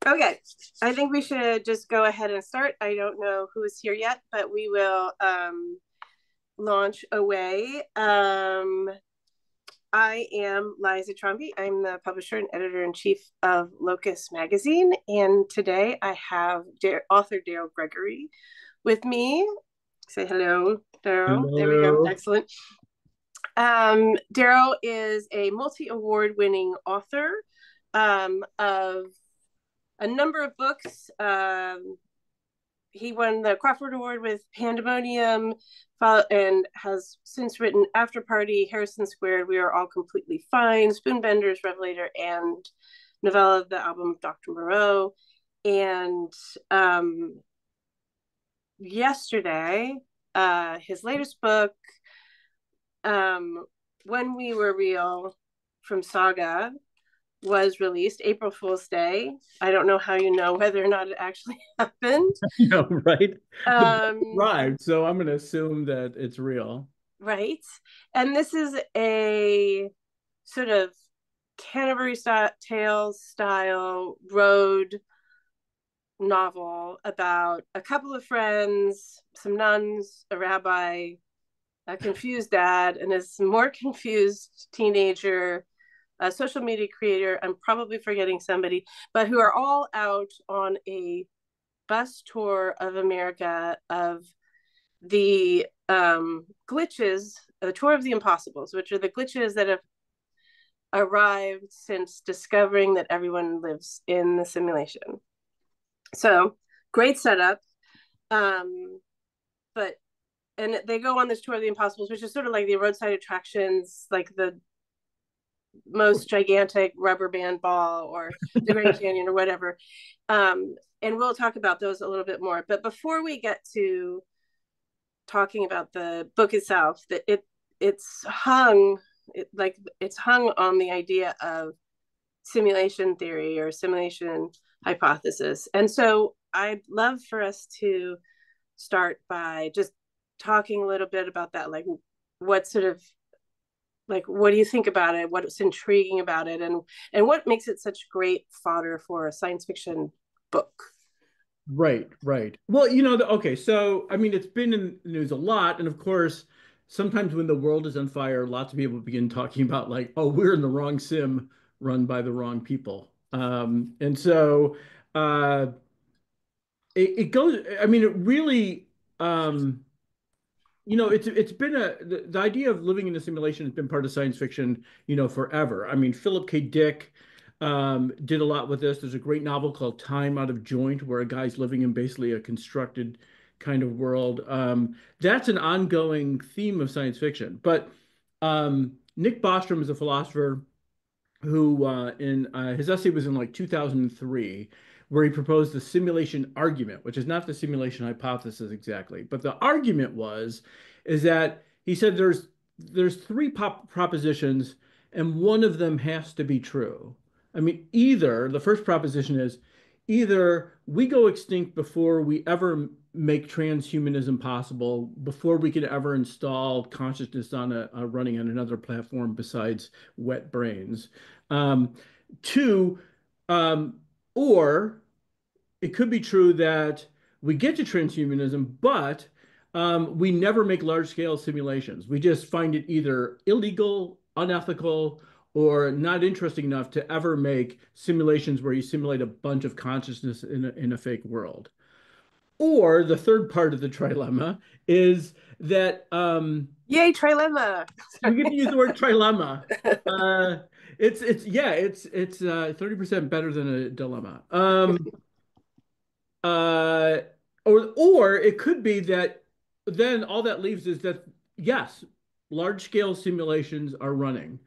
Okay, I think we should just go ahead and start. I don't know who is here yet, but we will launch away. I am Liza Trombi. I'm the publisher and editor in chief of LOCUS Magazine, and today I have author Daryl Gregory with me. Say hello, Daryl. There we go. Hello. Excellent. Daryl is a multi-award winning author of a number of books. He won the Crawford Award with Pandemonium and has since written After Party, Harrison Squared, We Are All Completely Fine, Spoonbenders, Revelator, and novella, The Album of Dr. Moreau. And yesterday, his latest book, When We Were Real from Saga, was released April Fool's Day. I don't know how you know whether or not it actually happened. Right? The book Um, arrived, so I'm going to assume that it's real. right. And this is a sort of Canterbury Tales style road novel about a couple of friends, some nuns, a rabbi, a confused dad, and his more confused teenager, a social media creator. I'm probably forgetting somebody, but who are all out on a bus tour of America of the glitches, the tour of the impossibles, which are the glitches that have arrived since discovering that everyone lives in the simulation. So great setup. Um, but and they go on this tour of the impossibles, which is sort of like the roadside attractions, like the most gigantic rubber band ball or the Grand Canyon or whatever. And we'll talk about those a little bit more. But before we get to talking about the book itself, that it's hung it's hung on the idea of simulation theory or simulation hypothesis. And so I'd love for us to start by just talking a little bit about that, like what sort of like what do you think about it, what's intriguing about it, and what makes it such great fodder for a science fiction book. Right, right. Well, okay, so I mean, it's been in the news a lot, and of course, sometimes when the world is on fire, lots of people begin talking about like, oh, we're in the wrong sim run by the wrong people. And so uh, it goes. I mean, it really. Um, it's been the idea of living in a simulation has been part of science fiction, forever. I mean, Philip K. Dick did a lot with this. There's a great novel called Time Out of Joint, where a guy's living in basically a constructed kind of world. That's an ongoing theme of science fiction. But Nick Bostrom is a philosopher who in his essay was in like 2003, where he proposed the simulation argument, which is not the simulation hypothesis exactly, but the argument is that he said there's three propositions, and one of them has to be true. I mean, either the first proposition is either we go extinct before we ever make transhumanism possible, before we can ever install consciousness on a running on another platform besides wet brains. Um, Two, um, or it could be true that we get to transhumanism, but we never make large scale simulations. We just find it either illegal, unethical, or not interesting enough to ever make simulations where you simulate a bunch of consciousness in a fake world. Or the third part of the trilemma is that Yay, trilemma. we get to use the word trilemma. Uh, it's 30% better than a dilemma. Uh, or it could be that then all that leaves is that yes, large scale simulations are running.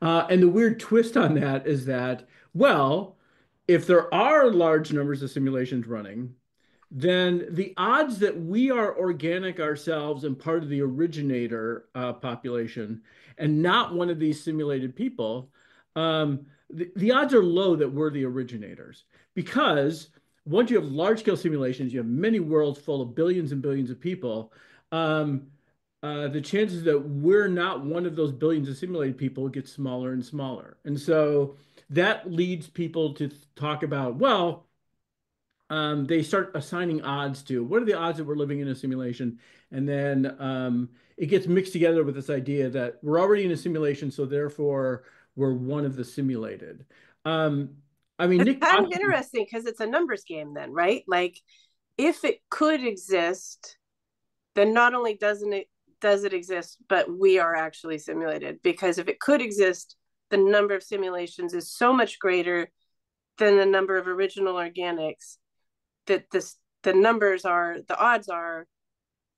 And the weird twist on that is that, well, if there are large numbers of simulations running, then the odds that we are organic ourselves and part of the originator population and not one of these simulated people, the odds are low that we're the originators. Because once you have large scale simulations, you have many worlds full of billions and billions of people. Um, the chances that we're not one of those billions of simulated people get smaller and smaller. And so that leads people to talk about, well, they start assigning odds to what are the odds that we're living in a simulation, and then it gets mixed together with this idea that we're already in a simulation, so therefore we're one of the simulated. Um, I mean, It's Nick kind of Bostrom, interesting because it's a numbers game then, right? Like if it could exist, then not only does it exist, but we are actually simulated. Because if it could exist, the number of simulations is so much greater than the number of original organics that the numbers are the odds are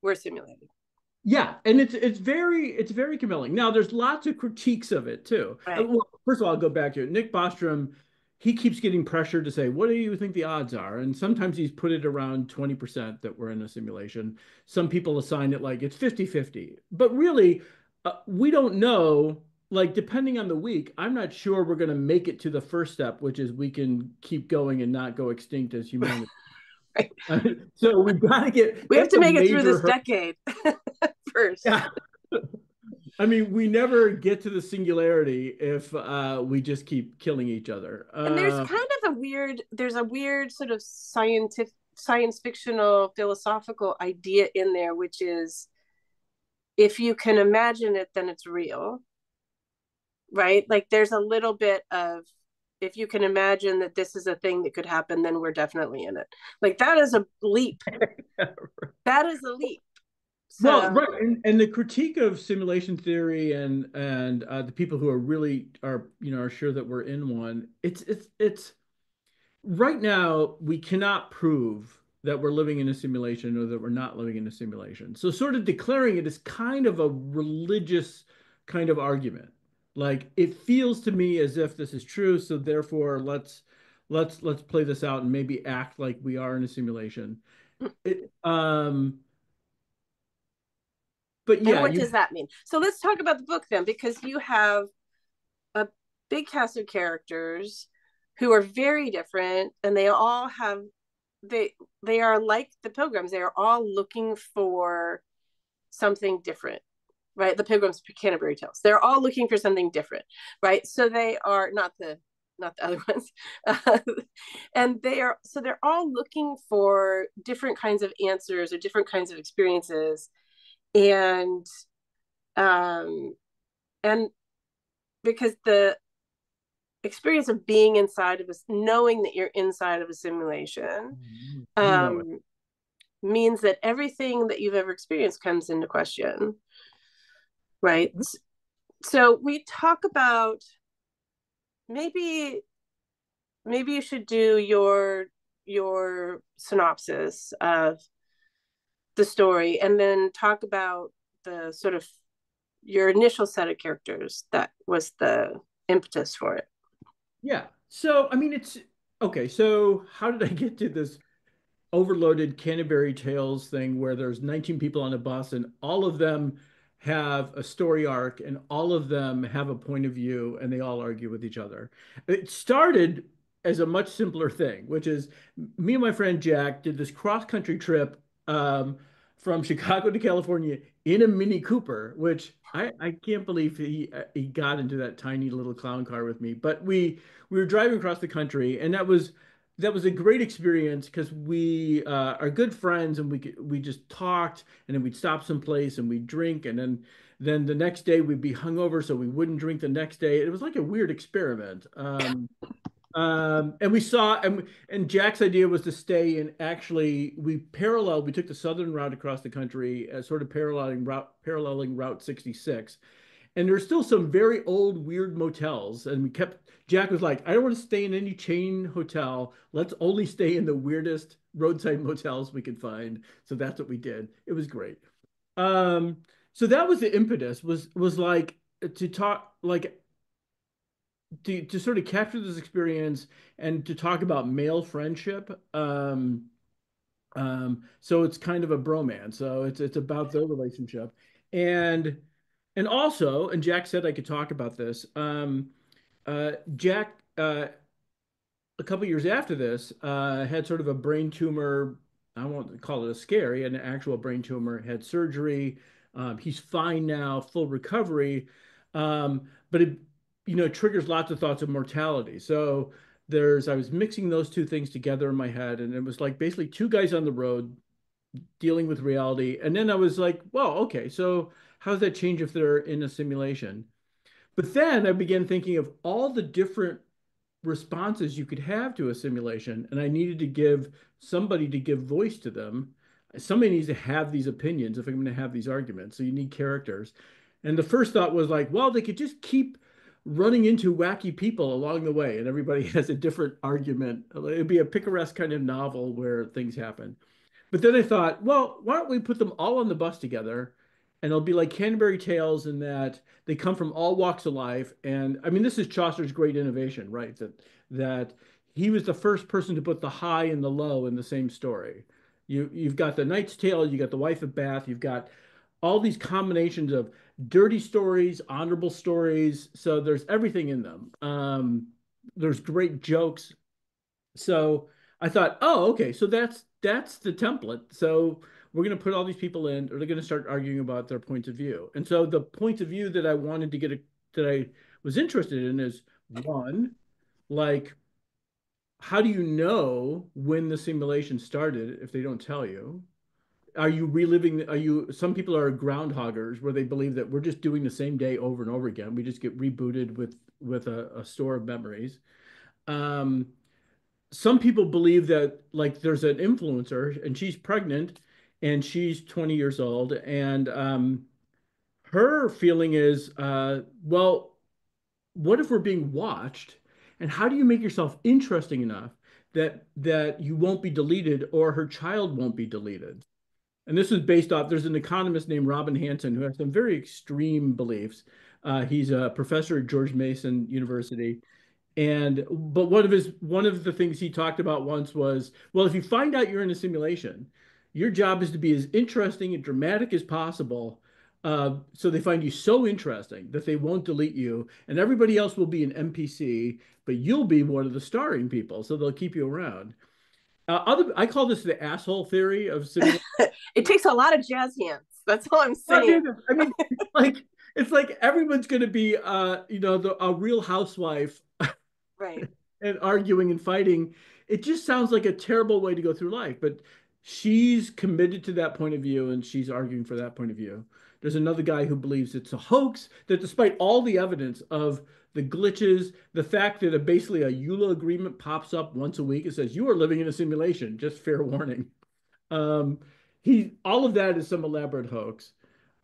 we're simulated. yeah, and it's very compelling. Now, there's lots of critiques of it too. Right. Well, first of all, I'll go back to it. Nick Bostrom, he keeps getting pressure to say, "What do you think the odds are?" And sometimes he's put it around 20% that we're in a simulation. Some people assign it like it's 50-50. But really, we don't know. Like, depending on the week, I'm not sure we're going to make it to the first step, which is we can keep going and not go extinct as humanity. Right. So we've got to get We have that's to a make it through major this hurdle. decade first. Yeah. I mean, we never get to the singularity if we just keep killing each other. And there's a weird sort of science fictional philosophical idea in there, which is if you can imagine it, then it's real, right? Like there's a little bit of if you can imagine that this is a thing that could happen, then we're definitely in it. Like that is a leap. That is a leap. Well, right, So and the critique of simulation theory and the people who are really are sure that we're in one. It's right now we cannot prove that we're living in a simulation or that we're not living in a simulation. So sort of declaring it is kind of a religious kind of argument. Like it feels to me as if this is true, so therefore let's play this out and maybe act like we are in a simulation. It, but and yeah, what you does that mean? So let's talk about the book then, because you have a big cast of characters who are very different, and they all have they they are like the pilgrims. They are all looking for something different, right? The pilgrims Canterbury Tales. They're all looking for something different, right? So they are not the other ones, and they're all looking for different kinds of answers or different kinds of experiences, and um and because the experience of being inside of us, knowing that you're inside of a simulation, you know it. um, means that everything that you've ever experienced comes into question, right? So we talk about maybe maybe you should do your synopsis of the story and then talk about the sort of your initial set of characters that was the impetus for it. Yeah. So I mean it's okay, so how did I get to this overloaded Canterbury Tales thing where there's 19 people on a bus and all of them have a story arc and all of them have a point of view and they all argue with each other. It started as a much simpler thing, which is me and my friend Jack did this cross-country trip from Chicago to California in a Mini Cooper, which I can't believe he got into that tiny little clown car with me. But we were driving across the country, and that was a great experience because we are good friends and we just talked and then we'd stop someplace and we'd drink and then the next day we'd be hungover so we wouldn't drink the next day. It was like a weird experiment. And we saw and Jack's idea was to stay and actually we took the southern route across the country sort of paralleling Route 66, and there's still some very old, weird motels. And Jack was like, I don't want to stay in any chain hotel. Let's only stay in the weirdest roadside motels we could find. So that's what we did. It was great. Um, so that was the impetus was like to talk like to sort of capture this experience and to talk about male friendship. So it's kind of a bromance. So it's about their relationship. And and also, and Jack said I could talk about this. Jack, a couple years after this, had sort of a brain tumor. I won't call it a scare. He had an actual brain tumor, had surgery. He's fine now, full recovery. But it triggers lots of thoughts of mortality. So I was mixing those two things together in my head, and it was like basically two guys on the road dealing with reality. And then I was like, well, okay, so how does that change if they're in a simulation? But then I began thinking of all the different responses you could have to a simulation, and I needed to give somebody to give voice to them. Somebody needs to have these opinions if I'm going to have these arguments. So you need characters. And the first thought was like, well, they could just keep running into wacky people along the way, and everybody has a different argument. It'd be a picaresque kind of novel where things happen. But then I thought, well, why don't we put them all on the bus together? And it'll be like Canterbury Tales in that they come from all walks of life. And I mean, this is Chaucer's great innovation, right? That he was the first person to put the high and the low in the same story. You've got the Knight's Tale, you got the Wife of Bath, you've got all these combinations of dirty stories, honorable stories. So there's everything in them. There's great jokes. So I thought, oh, okay, so that's the template. So we're going to put all these people in, or they're going to start arguing about their points of view. And so the points of view that I wanted to that I was interested in is one, like, how do you know when the simulation started if they don't tell you? Are you reliving? Are you? Some people are groundhoggers where they believe that we're just doing the same day over and over again. We just get rebooted with a store of memories. Um, some people believe that like there's an influencer and she's pregnant and she's 20 years old and her feeling is well, what if we're being watched, and how do you make yourself interesting enough that you won't be deleted or her child won't be deleted? And this is based off, there's an economist named Robin Hanson who has some very extreme beliefs. He's a professor at George Mason University. And but one of the things he talked about once was, well, if you find out you're in a simulation, your job is to be as interesting and dramatic as possible. So they find you so interesting that they won't delete you, and everybody else will be an NPC, but you'll be one of the starring people, so they'll keep you around. I call this the asshole theory of simulation. It takes a lot of jazz hands. That's all I'm I saying. mean, I mean, it's like everyone's going to be, a real housewife Right. and arguing and fighting. It just sounds like a terrible way to go through life. But she's committed to that point of view and she's arguing for that point of view. There's another guy who believes it's a hoax, that despite all the evidence of the glitches, the fact that basically a EULA agreement pops up once a week and says, you are living in a simulation, just fair warning. Um, all of that is some elaborate hoax.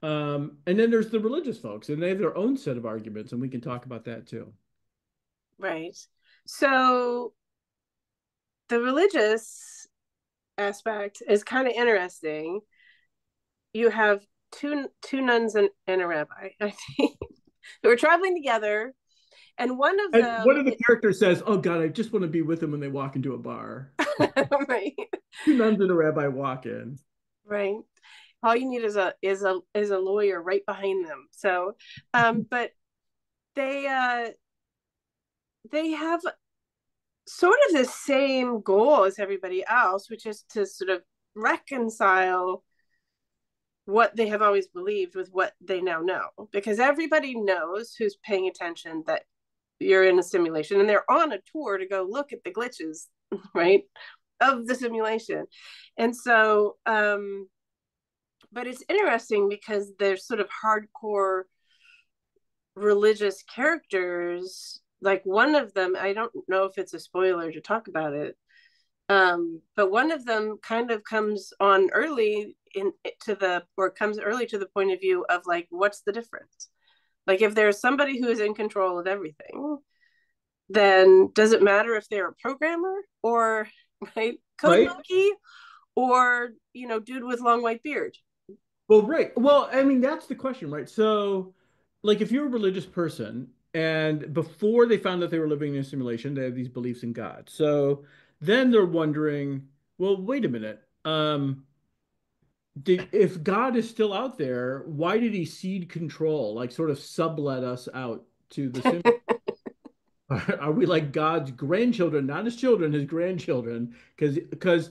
And then there's the religious folks, and they have their own set of arguments, and we can talk about that too. Right. So the religious aspect is kind of interesting. You have two nuns and a rabbi, I think, who are traveling together, and one of And one them, of the characters says, "Oh God, I just want to be with them when they walk into a bar." right, Two nuns and a rabbi walk in. right. All you need is a lawyer right behind them. So, but they they have sort of the same goal as everybody else, which is to sort of reconcile what they have always believed with what they now know, because everybody knows who's paying attention that you're in a simulation, and they're on a tour to go look at the glitches, right, of the simulation. And so but it's interesting because there's sort of hardcore religious characters, like one of them, I don't know if it's a spoiler to talk about it, but one of them kind of comes on early comes early to the point of view of like, what's the difference? Like, if there's somebody who is in control of everything, then does it matter if they're a programmer or right code Right? monkey or dude with long white beard? Well, right. Well, I mean, that's the question, right? So, like, if you're a religious person and before they found that they were living in a simulation, they have these beliefs in God. So then they're wondering, well, wait a minute. If God is still out there, why did he cede control, like sort of sublet us out to the sim? Are we like God's grandchildren, not his children, his grandchildren? Because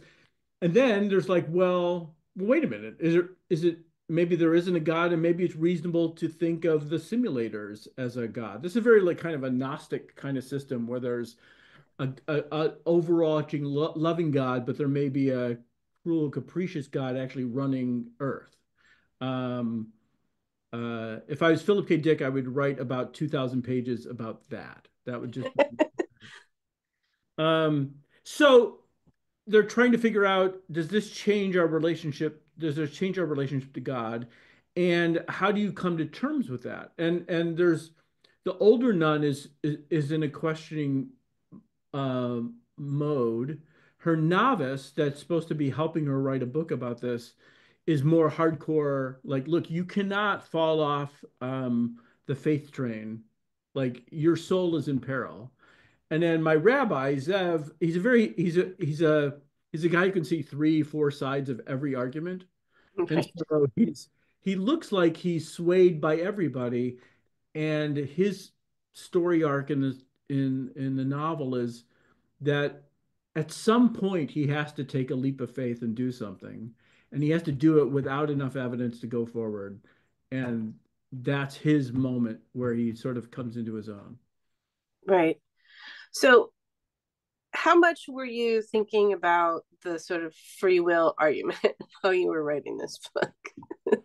and then there's like, well, wait a minute. Is it maybe there isn't a God and maybe it's reasonable to think of the simulators as a God? This is very like kind of a Gnostic kind of system where there's a overarching loving God, but there may be a cruel, capricious God actually running Earth. Um, if I was Philip K. Dick, I would write about 2,000 pages about that. That would just. So they're trying to figure out, does this change our relationship? Does this change our relationship to God? And how do you come to terms with that? And there's the older nun is in a questioning uh, mode. Her novice, that's supposed to be helping her write a book about this, is more hardcore. Like, look, you cannot fall off the faith train. Like, your soul is in peril. And then my rabbi, Zev, he's a guy who can see three, four sides of every argument. And Right. so he looks like he's swayed by everybody. And his story arc in the novel is that at some point he has to take a leap of faith and do something. And he has to do it without enough evidence to go forward. And that's his moment where he sort of comes into his own. Right. So, how much were you thinking about the sort of free will argument while you were writing this book?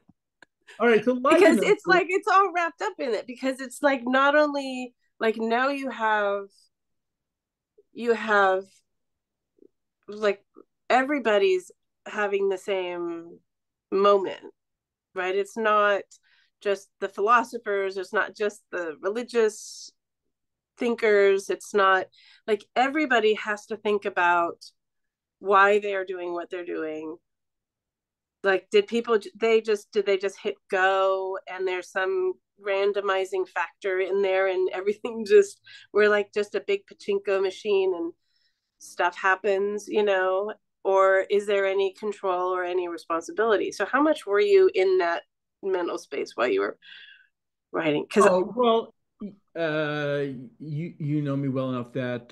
All right, so Liza Because knows. it's like it's all wrapped up in it. Because it's like not only like now you have like everybody's having the same moment, right? It's not just the philosophers, it's not just the religious thinkers, it's not like everybody has to think about why they are doing what they're doing. Like did they just hit go and there's some randomizing factor in there and everything just we're like just a big pachinko machine and stuff happens, or is there any control or any responsibility? So how much were you in that mental space while you were writing? Because Oh, well, uh, you know me well enough that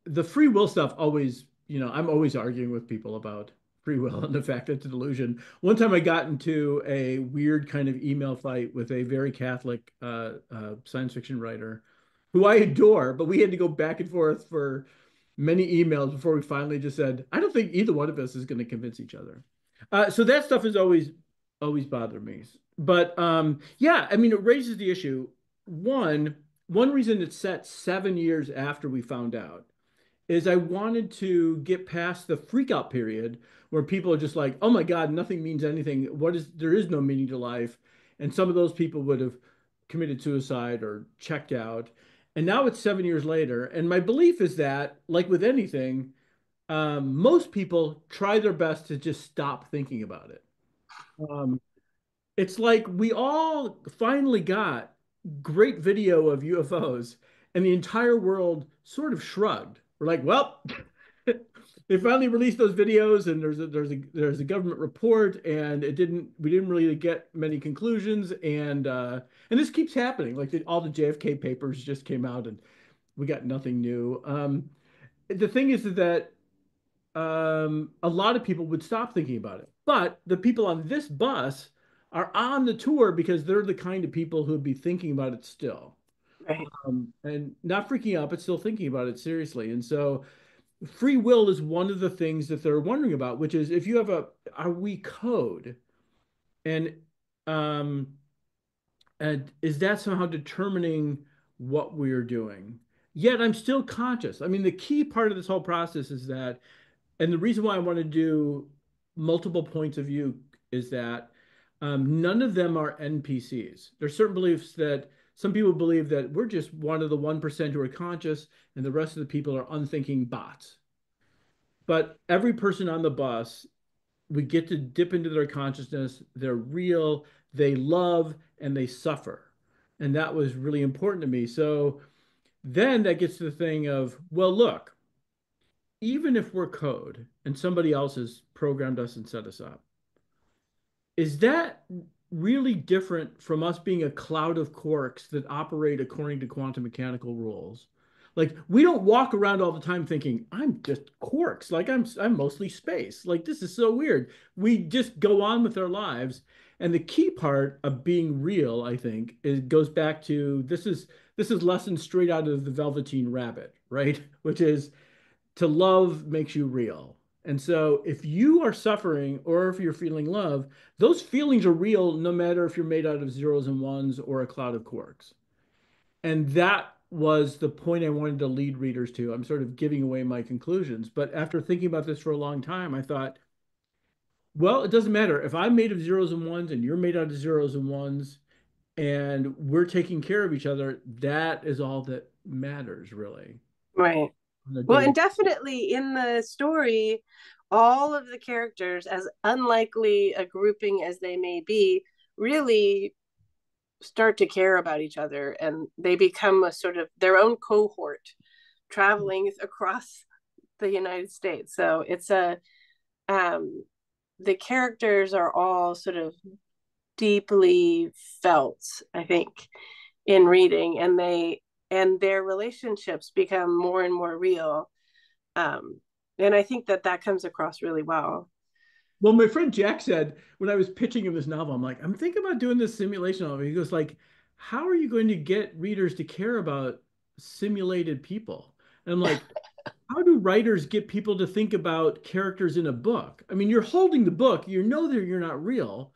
the free will stuff always, I'm always arguing with people about free will and the fact that it's a delusion. One time I got into a weird kind of email fight with a very Catholic science fiction writer who I adore, but we had to go back and forth for many emails before we finally just said, I don't think either one of us is going to convince each other. So that stuff has always bothered me. But yeah, I mean, it raises the issue. One, one reason it's set 7 years after we found out is I wanted to get past the freak out period where people are just like, oh my God, nothing means anything. There is no meaning to life. And some of those people would have committed suicide or checked out. And now it's 7 years later. And my belief is that, like with anything, most people try their best to just stop thinking about it. Um, it's like we all finally got great video of UFOs, and the entire world sort of shrugged. We're like, well, they finally released those videos, and there's a government report, and we didn't really get many conclusions, and this keeps happening. Like all the JFK papers just came out, and we got nothing new. The thing is that a lot of people would stop thinking about it. But the people on this bus are on the tour because they're the kind of people who would be thinking about it still. right, And not freaking out, but still thinking about it seriously. And so free will is one of the things that they're wondering about, which is if you have are we code? And um, and is that somehow determining what we're doing? Yet I'm still conscious. I mean, the key part of this whole process is that and the reason why I want to do multiple points of view is that none of them are NPCs. There's certain beliefs that some people believe that we're just one of the 1% who are conscious and the rest of the people are unthinking bots. But every person on the bus, we get to dip into their consciousness. They're real, they love, and they suffer. And that was really important to me. So then that gets to the thing of, well, look, even if we're code and somebody else has programmed us and set us up, is that really different from us being a cloud of quarks that operate according to quantum mechanical rules? Like we don't walk around all the time thinking I'm just quarks, like I'm mostly space. Like this is so weird. We just go on with our lives. And the key part of being real, I think, goes back to this this is lesson straight out of the Velveteen Rabbit, right? Which is to love makes you real. And so if you are suffering or if you're feeling love, those feelings are real no matter if you're made out of zeros and ones or a cloud of quarks. And that was the point I wanted to lead readers to. I'm sort of giving away my conclusions, but after thinking about this for a long time, I thought, well, it doesn't matter if I'm made of zeros and ones and you're made out of zeros and ones and we're taking care of each other, that is all that matters really Right. on a Well, day to. and definitely in the story, all of the characters, as unlikely a grouping as they may be, really start to care about each other, and they become a sort of their own cohort traveling across the United States. So it's a the characters are all sort of deeply felt, I think, in reading, and their relationships become more and more real. And I think that that comes across really well. Well, my friend Jack said when I was pitching him this novel, I'm like, I'm thinking about doing this simulation novel. He goes like, how are you going to get readers to care about simulated people? And I'm like, how do writers get people to think about characters in a book? I mean, you're holding the book, you know that you're not real,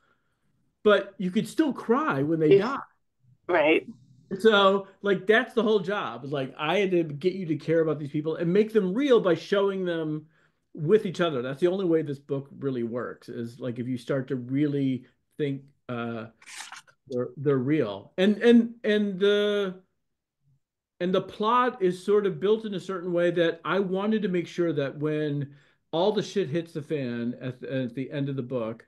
but you could still cry when they die. Right. So, like, that's the whole job. Is like I had to get you to care about these people and make them real by showing them with each other. That's the only way this book really works. Is like if you start to really think they're real, and the plot is sort of built in a certain way that I wanted to make sure that when all the shit hits the fan at the end of the book,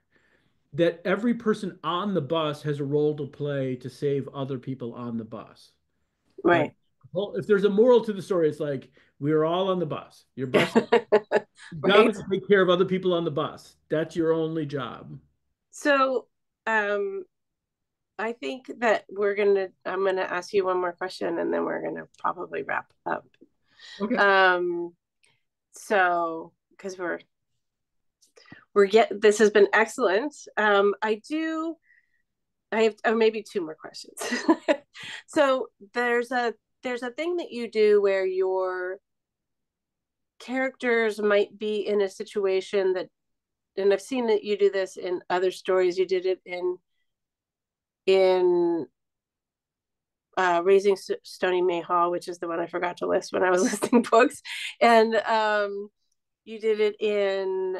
that every person on the bus has a role to play to save other people on the bus. Like, Right. well, if there's a moral to the story, it's like we're all on the bus. Your bus job Right. is to take care of other people on the bus. That's your only job. So um I think that I'm gonna ask you one more question and then we're gonna probably wrap up. Okay. um so because we're get this has been excellent. I have maybe two more questions. So there's a thing that you do where your characters might be in a situation that, and I've seen that you do this in other stories. You did it in Raising Stony Mayhaw, which is the one I forgot to list when I was listing books, and you did it in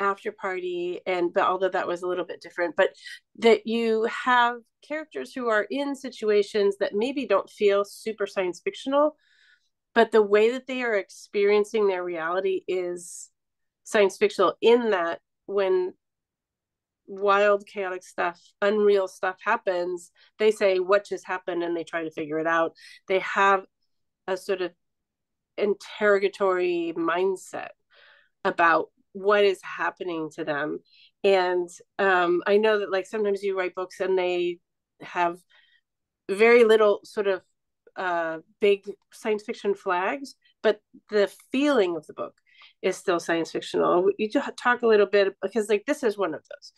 After Party, and but although that was a little bit different, but that you have characters who are in situations that maybe don't feel super science fictional, but the way that they are experiencing their reality is science fictional, in that when wild chaotic stuff, unreal stuff happens, they say what just happened and they try to figure it out. They have a sort of interrogatory mindset about what is happening to them. And I know that like sometimes you write books and they have very little sort of big science fiction flags, but the feeling of the book is still science fictional. You talk a little bit, because like this is one of those.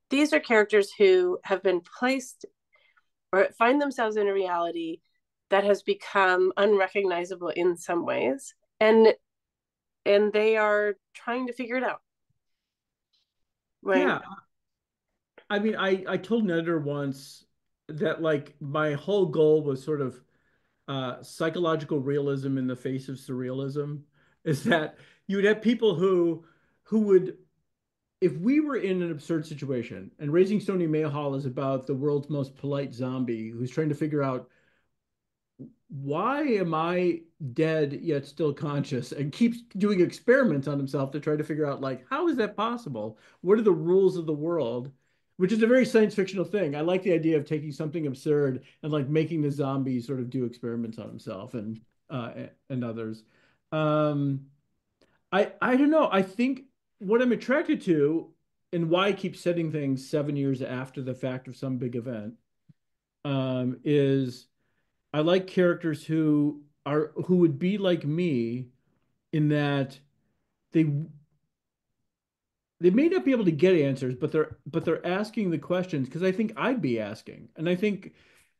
These are characters who have been placed or find themselves in a reality that has become unrecognizable in some ways, and they are trying to figure it out. Right. Yeah. I mean, I told an editor once that like my whole goal was sort of psychological realism in the face of surrealism. Is that you would have people who would, if we were in an absurd situation, and Raising Stony Mayhall is about the world's most polite zombie who's trying to figure out why am I dead yet still conscious, and keeps doing experiments on himself to try to figure out like how is that possible? What are the rules of the world? Which is a very science fictional thing. I like the idea of taking something absurd and like making the zombie sort of do experiments on himself and others. Um, I don't know. I think what I'm attracted to and why I keep setting things 7 years after the fact of some big event is I like characters who would be like me in that they they may not be able to get answers, but they're asking the questions because I think I'd be asking, and I think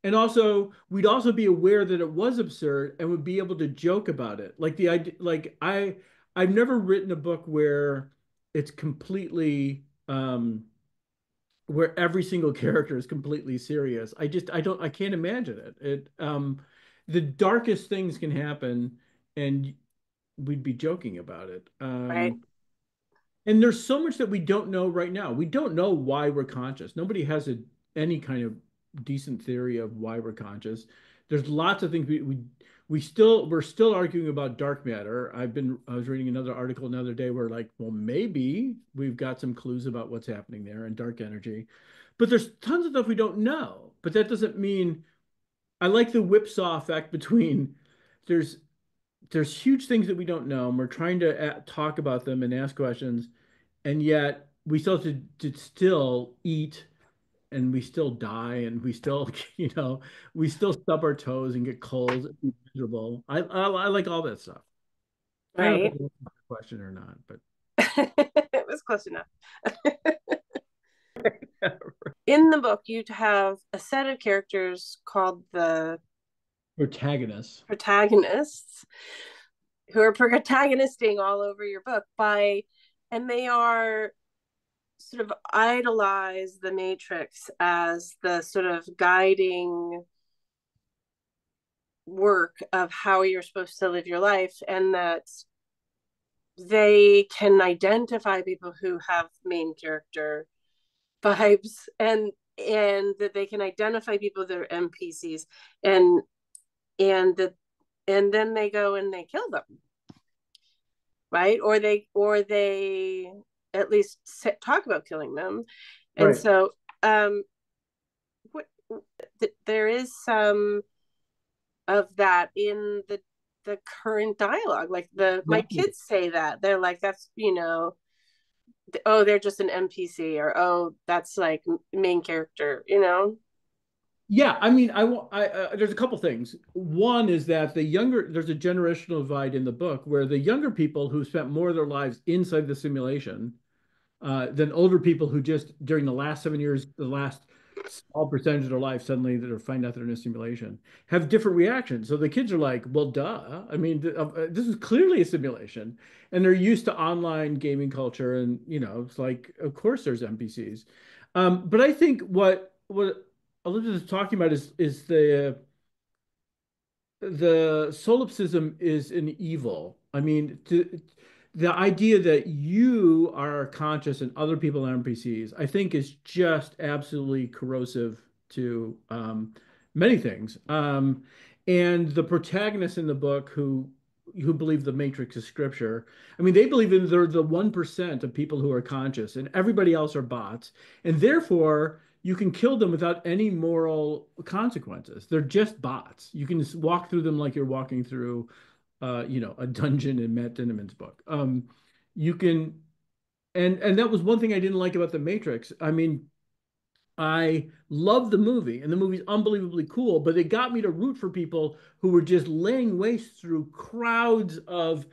And also, we'd also be aware that it was absurd and would be able to joke about it. Like the idea, I've never written a book where it's completely, where every single character is completely serious. I can't imagine it. The darkest things can happen, and we'd be joking about it. right? And there's so much that we don't know right now. We don't know why we're conscious. Nobody has any kind of decent theory of why we're conscious. There's lots of things we're still arguing about dark matter. I was reading another article another day where like, well, maybe we've got some clues about what's happening there in dark energy. But there's tons of stuff we don't know. But that doesn't mean I like the whipsaw effect between there's there's huge things that we don't know, and we're trying to talk about them and ask questions, and yet we still have to still eat, and we still die, and we still we still stub our toes and get colds and be miserable. I like all that stuff. I don't know Right. if that's a question or not, but It was close enough. In the book, you have a set of characters called the protagonists. protagonists who are protagonisting all over your book and they are sort of idolize the Matrix as the sort of guiding work of how you're supposed to live your life, and that they can identify people who have main character vibes, and that they can identify people that are NPCs, and that and then they go and they kill them, right? Or they at least talk about killing them. And Right. so what there is some of that in the current dialogue. Like my Exactly. kids say that they're like, that's, oh, they're just an NPC, or oh, that's like main character. Yeah, I mean, there's a couple things. One is that there's a generational divide in the book where the younger people who spent more of their lives inside the simulation than older people who just during the last 7 years, the last small percentage of their life, suddenly that are find out they're in a simulation, have different reactions. So the kids are like, "Well, duh. I mean, this is clearly a simulation," and they're used to online gaming culture, and it's like, of course, there's NPCs. But I think what Elizabeth is talking about is the solipsism is an evil. I mean, the idea that you are conscious and other people are NPCs, I think, is just absolutely corrosive to many things. And the protagonists in the book who believe the Matrix is scripture, I mean, they believe they're the 1% of people who are conscious, and everybody else are bots, and therefore you can kill them without any moral consequences. They're just bots. You can just walk through them like you're walking through, a dungeon in Matt Dinamon's book. You can, and that was one thing I didn't like about The Matrix. I mean, I love the movie, and the movie's unbelievably cool, but it got me to root for people who were just laying waste through crowds of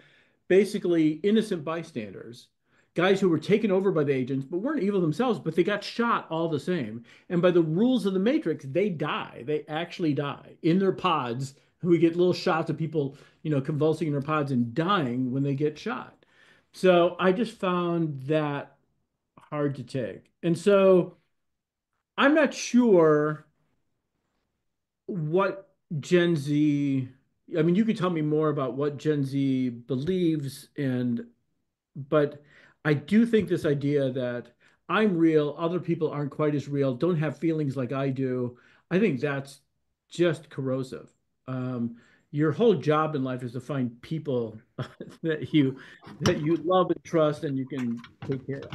basically innocent bystanders, guys who were taken over by the agents, but weren't evil themselves, but they got shot all the same. And by the rules of the Matrix, they die. They actually die in their pods. We get little shots of people, convulsing in their pods and dying when they get shot. So I just found that hard to take. And so I'm not sure what Gen Z, I mean, you could tell me more about what Gen Z believes, but I do think this idea that I'm real, other people aren't quite as real, don't have feelings like I do, I think that's just corrosive. Um, your whole job in life is to find people that you love and trust and you can take care of.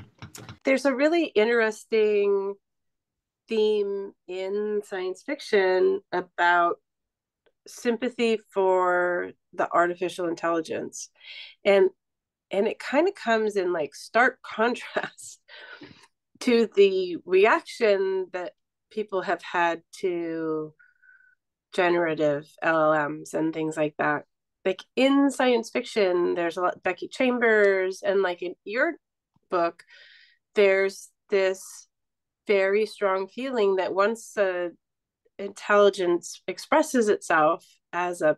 There's a really interesting theme in science fiction about sympathy for the artificial intelligence, and it kind of comes in like stark contrast to the reaction that people have had to generative LLMs and things like that. Like in science fiction, there's a lot Becky Chambers, and like in your book, there's this very strong feeling that once intelligence expresses itself as a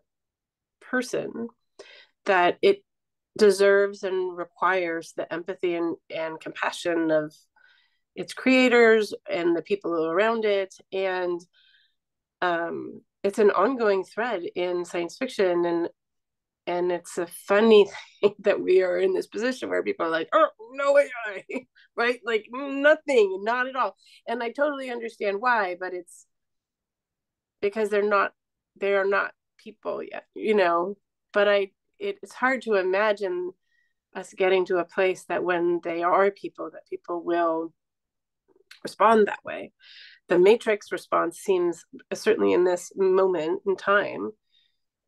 person, that it deserves and requires the empathy and compassion of its creators and the people around it. And it's an ongoing thread in science fiction, and it's a funny thing that we are in this position where people are like, oh, no AI, right? Like nothing, not at all. And I totally understand why, but it's because they are not people yet, you know. But it's hard to imagine us getting to a place that when they are people, that people will respond that way. The Matrix response seems, certainly in this moment in time,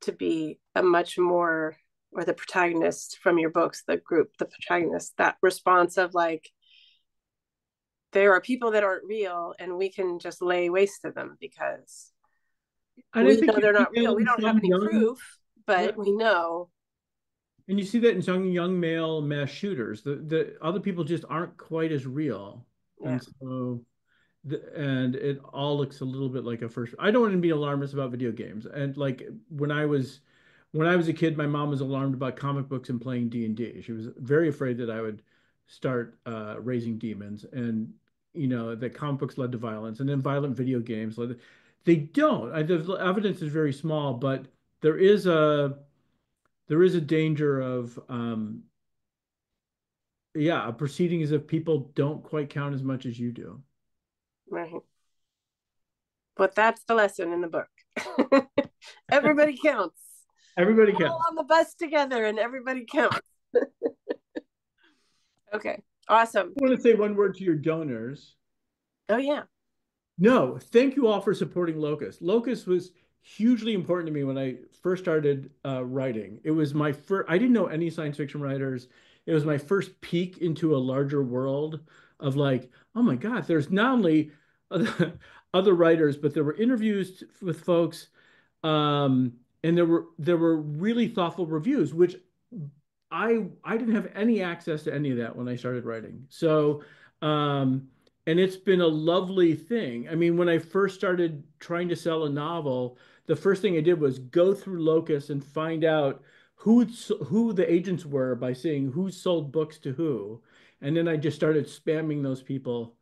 to be a much more, or the protagonist from your books, the group, the protagonist, that response of like, there are people that aren't real and we can just lay waste to them because And I we think know you they're see not that real. We in don't have some any young, proof, but yeah, we know. and you see that in some young male mass shooters. The other people just aren't quite as real, Yeah. and so and it all looks a little bit like a first. I don't want to be alarmist about video games, and like when I was a kid, my mom was alarmed about comic books and playing D&D. She was very afraid that I would start raising demons, and that comic books led to violence, and then violent video games led. They don't. The evidence is very small, but there is a there is a danger of yeah, a proceeding as if people don't quite count as much as you do. Right. But that's the lesson in the book. Everybody counts. Everybody We're all counts. on the bus together and everybody counts. Okay. Awesome. I want to say one word to your donors. Oh yeah. No, thank you all for supporting Locus. Locus was hugely important to me when I first started writing. It was my first, I didn't know any science fiction writers. It was my first peek into a larger world of like, oh my God, there's not only other, other writers, but there were interviews with folks, and there were really thoughtful reviews, which I didn't have any access to any of that when I started writing. So, and it's been a lovely thing. I mean, when I first started trying to sell a novel, the first thing I did was go through Locus and find out who the agents were by seeing who sold books to who. And then I just started spamming those people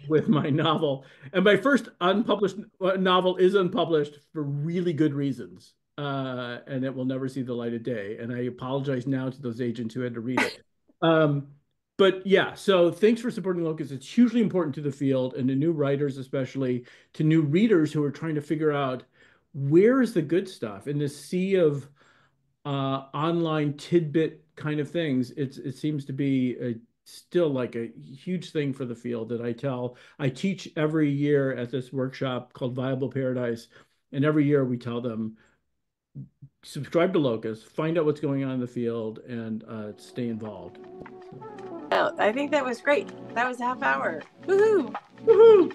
with my novel. And my first unpublished novel is unpublished for really good reasons. And it will never see the light of day. And I apologize now to those agents who had to read it. Um, but yeah, so thanks for supporting Locus. It's hugely important to the field and to new writers, especially to new readers who are trying to figure out where is the good stuff in this sea of online tidbit kind of things. It seems to be still like a huge thing for the field that I teach every year at this workshop called Viable Paradise, and every year we tell them subscribe to Locus, find out what's going on in the field, and stay involved. So. Well, I think that was great. That was a half hour. Woohoo! Woohoo!